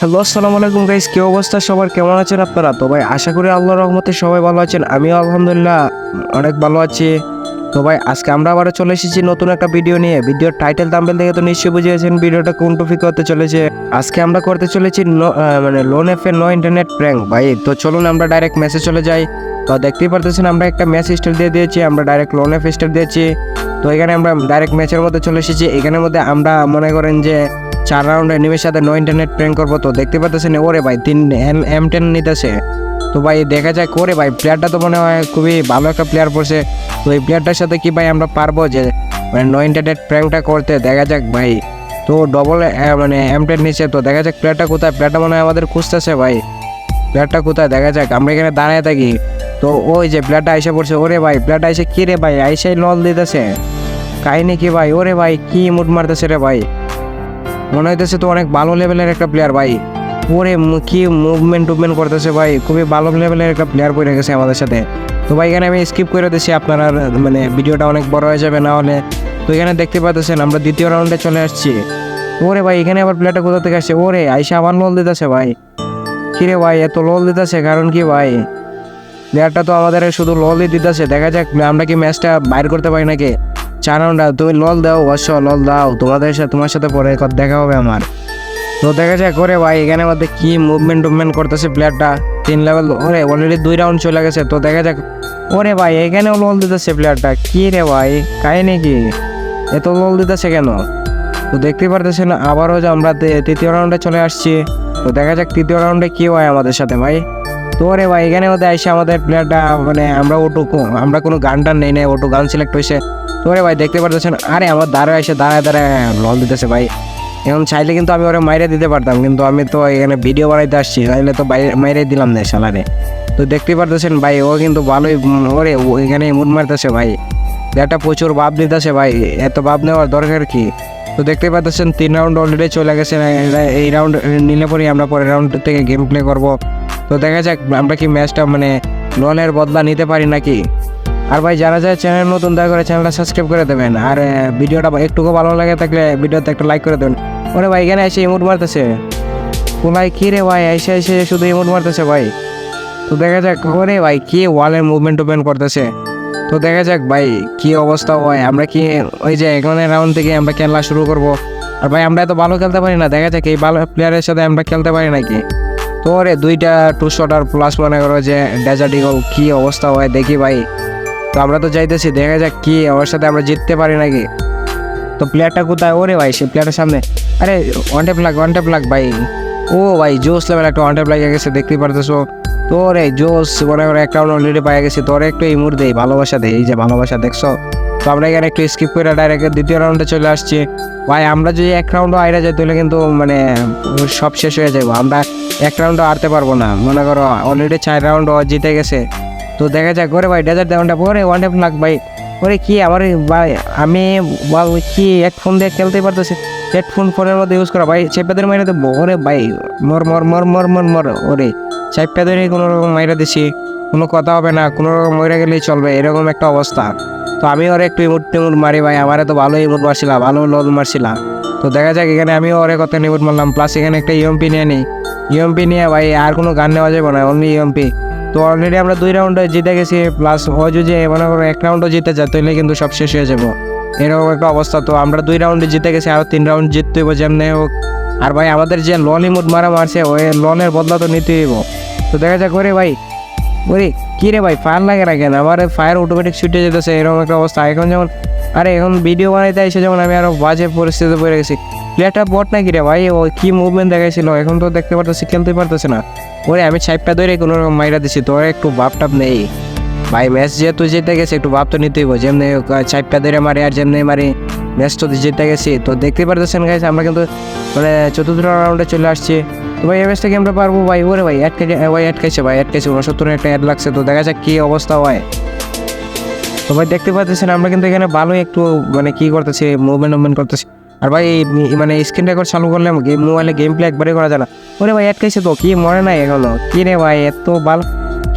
Hello, আসসালামু আলাইকুম guys. কি অবস্থা সবার, কেমন আছেন আপনারা? তো ভাই আশা করি আল্লাহর রহমতে সবাই ভালো আছেন। আমিও আলহামদুলিল্লাহ অনেক ভালো আছি। তো ভাই আজকে আমরা আবারও চলে এসেছি নতুন একটা ভিডিও নিয়ে। ভিডিওর টাইটেল থাম্বনেল দেখে তো নিশ্চয়ই বুঝে গেছেন ভিডিওটা কোন টপিক হতে চলেছে। আজকে আমরা করতে চলেছি লোন এফে নো ইন্টারনেট প্র্যাঙ্ক। ভাই তো চলুন আমরা ডাইরেক্ট মেসেজ চলে যাই। তো দেখতেই পারতেছেন আমরা একটা ম্যাচ স্টার দিয়ে দিয়েছি, আমরা ডাইরেক্ট লোন এফ স্টার দিয়েছি। তো এখানে আমরা ডাইরেক্ট ম্যাচের মধ্যে চলে এসেছি। এখানের মধ্যে আমরা মনে করেন যে 4 রাউন্ড এনিমির সাথে নো ইন্টারনেট প্র্যাঙ্ক করবো। তো দেখতে পাচ্ছেন ওরে ভাই 3 M10 নিতেছে। তো ভাই দেখা যায় করে ভাই প্লেয়ারটা তো মনে হয় খুবই ভালো একটা প্লেয়ার পড়ছে। তো এই প্লেয়ারটার সাথে কি ভাই আমরা পারবো যে মানে নো ইন্টারনেট প্র্যাঙ্কটা করতে? দেখা যাক ভাই। তো ডবল মানে M10 নিচে। তো দেখা যাক প্লেয়ারটা কোথায়। প্লেয়ারটা মনে হয় আমাদের খুঁজতেছে ভাই। প্লেয়ারটা কোথায় দেখা যাক। আমরা এখানে দাঁড়ায় থাকি। তো ওই যে প্লেয়ারটা আইসা পড়ছে। ওরে ভাই প্লেয়ারটা আইসে কি রে ভাই, আইসাই লল দিতেছে। কাহিনী কি ভাই? ওরে ভাই কি মুড মারতেছে রে ভাই। মনে হইতেছে তো অনেক ভালো লেভেলের একটা প্লেয়ার ভাই। ওরে কি মুভমেন্ট করতেছে ভাই, খুবই ভালো লেভেলের একটা প্লেয়ার পড়ে গেছে আমাদের সাথে। তো ভাই এখানে আমি স্কিপ করে দিচ্ছি, আপনারা মানে ভিডিওটা অনেক বড় হয়ে যাবে না হলে। তো এখানে দেখতে পাচ্ছেন আমরা দ্বিতীয় রাউন্ডে চলে আসছি। ওরে ভাই এখানে আবার প্লেয়ারটা কোথা থেকে আসছে? ওরে আইসা আবার লোল দিতেছে ভাই। কিরে ভাই এত লোল দিতেছে কারণ কি ভাই? প্লেয়ারটা তো আমাদের শুধু ললই দিতেছে। দেখা যাক আমরা কি ম্যাচটা বাইর করতে পারি নাকি। 4 রাউন্ড তুমি লল দাও, অবশ্য লল দাও, তোমার সাথে পরে দেখা হবে আমার। তো দেখা যাক করে ভাই এখানে মধ্যে কি মুভমেন্ট করতেছে প্লেয়ারটা। 3 লেভেল ওরে অলরেডি 2 রাউন্ড চলে গেছে। তো দেখা যাক। ওরে ভাই এখানেও লল দিতেছে প্লেয়ারটা। কি রে ভাই কাহিনী কি? এত লল দিতেছে কেন? তো দেখতে পারতেছেন আবারও যে আমরা তৃতীয় রাউন্ডে চলে আসছি। তো দেখা যাক তৃতীয় রাউন্ডে কি হয় আমাদের সাথে ভাই। তো রে ভাই এখানে মধ্যে আইসে আমাদের প্লেয়ারটা মানে আমরা কোনো গান টান নেই নাই, ওটু গান সিলেক্ট হয়েছে। তো রে ভাই দেখতে পারতেছেন আরে আমার দাঁড়ায় লল দিতেছে ভাই। এখন চাইলে কিন্তু আমি ওরা মাইরে দিতে পারতাম, কিন্তু আমি তো এখানে ভিডিও বানাইতে আসছি, তাইলে তো মাইরে দিলাম না শালারে। তো দেখতে পারতেছেন ভাই ও কিন্তু ভালোই ওরে এখানে মুড মারতেছে ভাই। প্লেয়ারটা প্রচুর ভাব দিতেছে ভাই, এত ভাব নেওয়ার দরকার কি? তো দেখতে পাচ্ছেন 3 রাউন্ড অলরেডি চলে গেছে। এই রাউন্ড নিলে পরেই আমরা পরের রাউন্ড থেকে গেম প্লে করবো। তো দেখা যাক আমরা কি ম্যাচটা মানে লোনের বদলা নিতে পারি নাকি। আর ভাই যারা চ্যানেল নতুন দয়া করে চ্যানেলটা সাবস্ক্রাইব করে দেবেন। আর ভিডিওটা একটুকু ভালো লাগে থাকলে ভিডিওতে একটা লাইক করে দেবেন। ওরে ভাই এখানে এসে ইমোট মারতেছে। কোনায় কি রে ভাই এসে শুধু ইমোট মারতেছে ভাই। তো দেখা যাক ওরে ভাই কি ওয়ালের মুভমেন্ট করতেছে। তো দেখা যাক ভাই কি অবস্থা হয়। আমরা কি ওই যে এখানে রাউন্ড থেকে আমরা খেলা শুরু করব। আর ভাই আমরা এত ভালো খেলতে পারি না, দেখা যাক এই ভালো প্লেয়ারের সাথে আমরা খেলতে পারি নাকি। তো ওরে 2টা 2 শট আর প্লাস মনে করো যে ডেজার্ট ইগল কি অবস্থা হয় দেখি ভাই। তো আমরা তো যাইতেছি, দেখা যাক কি ওর সাথে আমরা জিততে পারি নাকি। তো প্লেয়ারটা কোথায়? ওরে ভাই সে প্লেয়ারের সামনে। আরে ওয়ান ট্যাপ লাগ ভাই। ও ভাই জোস লেভেল একটা ওয়ান ট্যাপ লাগে গেছে দেখতে পারতেছো। তো রে জোস মনে করো একটা রাউন্ড অলরেডি পাই গেছি। তোর একটু ইমোট দেই, ভালোবাসা দেই, এই যে ভালোবাসা দেখছো। তো আমরা এখানে একটু স্কিপ করে ডাইরেক্ট দ্বিতীয় রাউন্ডে চলে আসছি। ভাই আমরা যদি 1 রাউন্ডও আইরা যাই তাহলে কিন্তু মানে সব শেষ হয়ে যাবো। আমরা 1 রাউন্ডও হারতে পারবো না। মনে করো অলরেডি 4 রাউন্ড জিতে গেছে। তো দেখা যাক। ওরে ভাই ডেজার্ট দেওয়ানটা পরে ওয়ান ট্যাপ লাগ ভাই। ওরে কি আমার ভাই আমি কি হেডফোন দিয়ে খেলতে পারতেছি। হেডফোন ফোনের মধ্যে ইউজ করা ভাই চেপে মাইরা দেবো। ওরে ভাই মর মর মর মর মর মর। ওরে চেপে ধরে কোনো রকম মাইরা দিছি, কোনো কথা হবে না, কোনো রকম মরে গেলেই চলবে, এরকম একটা অবস্থা। তো আমি ওর একটু ইমোট মারি ভাই। আমারে তো ভালো ইমোট মারছিলাম, ভালো লল মারছিলাম। তো দেখা যাক এখানে আমিও ওরে কথা ইমোট মারলাম। প্লাস এখানে একটা ইএমপি নিয়ে নিই। ইএমপি নিয়ে ভাই আর কোনো গান নেওয়া যাবে না, অনলি ইএমপি। তো অলরেডি আমরা 2 রাউন্ডে জিতে গেছি। প্লাস ও যদি মনে করো 1 রাউন্ডও জিতে যায় তাহলে কিন্তু সব শেষ হয়ে যাবো, এরকম একটা অবস্থা। তো আমরা 2 রাউন্ডে জিতে গেছি, আরও 3 রাউন্ড জিততে হইব যেমনি হোক। আর ভাই আমাদের যে লন ইমোট মারছে ওই লনের বদলা তো নিতে হইব। তো দেখা যাক। ওরে ভাই ওরে কি রে ভাই ফায়ার লাগে না কেন? আমার ফায়ার অটোমেটিক ছুটে যেতেছে, এরকম একটা অবস্থা। এখন যেমন আরে এখন ভিডিও বানাইতে এসে যেমন আমি আরও বাজে পরিস্থিতিতে পড়ে গেছি। প্লেয়ারটা বট নাকি রে ভাই? ও কি মুভমেন্ট দেখাইছিল, এখন তো দেখতে পারতেছি খেলতে পারতেছে না। ওরে আমি ছাইপটা ধরে কোনো রকম মাইরা দিছি। তোর একটু ভাব টাপ নেই ভাই। ম্যাচ যেহেতু জিতে গেছে একটু ভাব তো নিতেই হইব। যেমনি ছাইপটা ধরে মারি আর যেমনি মারি ম্যাচ তো জিতে গেছি। তো দেখতে পারতেছেন গাইস আমরা কিন্তু মানে 4র্থ রাউন্ডে চলে আসছি। তো ভাই এই ম্যাচটা কি আমরা পারবো ভাই? ওরে ভাই আটকাইছে 69 একটা অ্যাড লাগছে। তো দেখা যাক কি অবস্থা হয়। তো ভাই দেখতে পাচ্ছেন আমরা কিন্তু এখানে ভালোই একটু মানে কি করতেছি, মুভমেন্ট করতেছি। আর ভাই মানে স্ক্রিন রেকর্ড চালু করলে মোবাইলে গেম প্লে একবারই করা যায় না। ওরে ভাই আটকাইছে তো কি মরে নাই এখনো। কি রে ভাই এত ভালো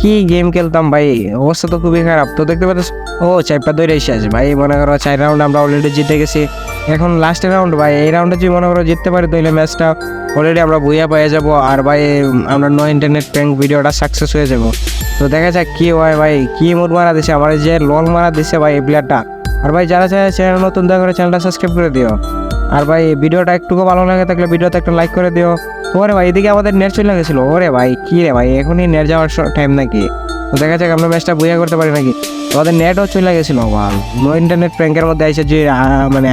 কি গেম খেলতাম ভাই, অবস্থা তো খুবই খারাপ। তো দেখতে পাচ্ছ, ও চারটা দৌড়ে শেষ ভাই, মনে করো 4 রাউন্ড আমরা অলরেডি জিতে গেছি। এখন লাস্টের রাউন্ড ভাই, এই রাউন্ডে যদি মনে করো জিততে পারি তাহলে ম্যাচটা অলরেডি আমরা বইয়া পেয়ে যাবো। আর ভাই আমরা নো ইন্টারনেট প্র্যাঙ্ক ভিডিওটা সাকসেস হয়ে যাবো। তো দেখা যাক কি হয় ভাই, কি মুড মারা দিছে আমার, যে লল মারা দিছে ভাই এই প্লেয়ারটা। আর ভাই যারা চায় চ্যানেল নতুন, দয়া করে চ্যানেলটা সাবস্ক্রাইব করে দিও। আর ভাই ভিডিওটা একটুকু ভালো লাগে থাকলে ভিডিওতে একটা লাইক করে দিও। ওরে ভাই এদিকে আমাদের নেট চলে গেছিল, ওরে ভাই কি রে ভাই, এখনই নেট যাওয়ার টাইম নাকি? তো দেখা যাক আমরা ম্যাচটা বইয়া করতে পারি নাকি। আমাদের নেটও চলে গেছিল, নো ইন্টারনেট প্র্যাঙ্কের মধ্যে এসে যে মানে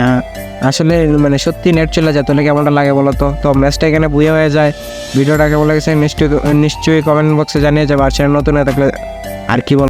আসলে মানে সত্যি নেট চলে যায় তাহলে কেমনটা লাগে বলো তো। তো ম্যাচটা এখানে বইয়া হয়ে যায়। ভিডিওটা কেমন লেগেছে নিশ্চয়ই কমেন্ট বক্সে জানিয়ে যাবে। আর চ্যানেল নতুন হয়ে থাকলে আর কি বল।